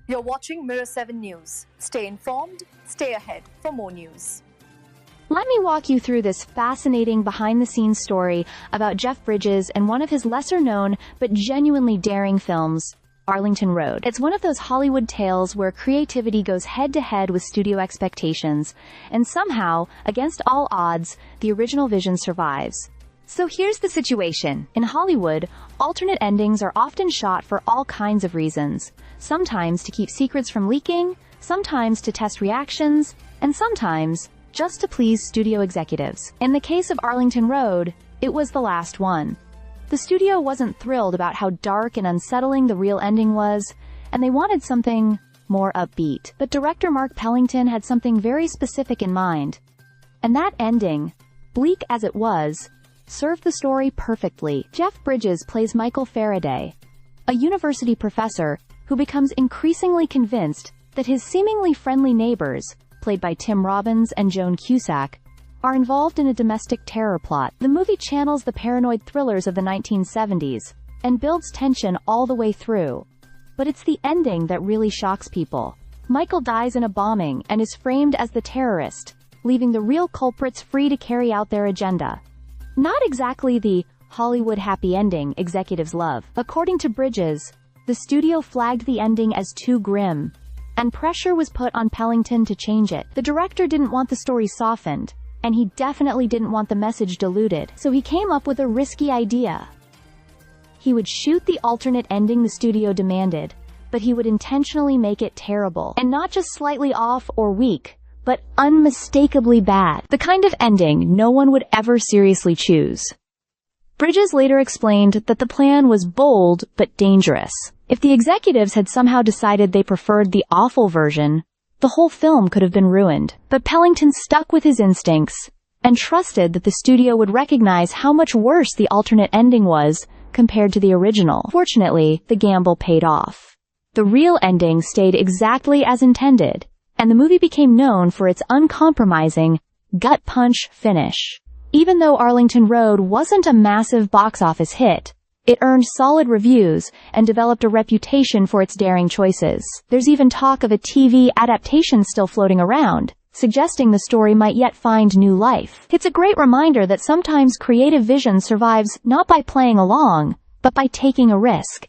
You're watching Mirror 7 News. Stay informed, stay ahead for more news. Let me walk you through this fascinating behind-the-scenes story about Jeff Bridges and one of his lesser-known but genuinely daring films, Arlington Road. It's one of those Hollywood tales where creativity goes head-to-head with studio expectations, and somehow, against all odds, the original vision survives. So here's the situation. In Hollywood, alternate endings are often shot for all kinds of reasons. Sometimes to keep secrets from leaking, sometimes to test reactions, and sometimes just to please studio executives. In the case of Arlington Road, it was the last one. The studio wasn't thrilled about how dark and unsettling the real ending was, and they wanted something more upbeat. But director Mark Pellington had something very specific in mind. And that ending, bleak as it was, served the story perfectly. Jeff Bridges plays Michael Faraday, a university professor who becomes increasingly convinced that his seemingly friendly neighbors, played by Tim Robbins and Joan Cusack, are involved in a domestic terror plot. The movie channels the paranoid thrillers of the 1970s and builds tension all the way through. But it's the ending that really shocks people. Michael dies in a bombing and is framed as the terrorist, leaving the real culprits free to carry out their agenda. Not exactly the Hollywood happy ending executives love. According to Bridges, the studio flagged the ending as too grim, and pressure was put on Pellington to change it. The director didn't want the story softened, and he definitely didn't want the message diluted, so he came up with a risky idea. He would shoot the alternate ending the studio demanded, but he would intentionally make it terrible, and not just slightly off or weak, but unmistakably bad. The kind of ending no one would ever seriously choose. Bridges later explained that the plan was bold but dangerous. If the executives had somehow decided they preferred the awful version, the whole film could have been ruined. But Pellington stuck with his instincts and trusted that the studio would recognize how much worse the alternate ending was compared to the original. Fortunately, the gamble paid off. The real ending stayed exactly as intended, and the movie became known for its uncompromising, gut-punch finish. Even though Arlington Road wasn't a massive box office hit, it earned solid reviews and developed a reputation for its daring choices. There's even talk of a TV adaptation still floating around, suggesting the story might yet find new life. It's a great reminder that sometimes creative vision survives not by playing along, but by taking a risk,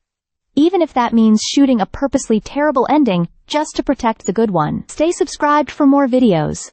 even if that means shooting a purposely terrible ending just to protect the good one. Stay subscribed for more videos.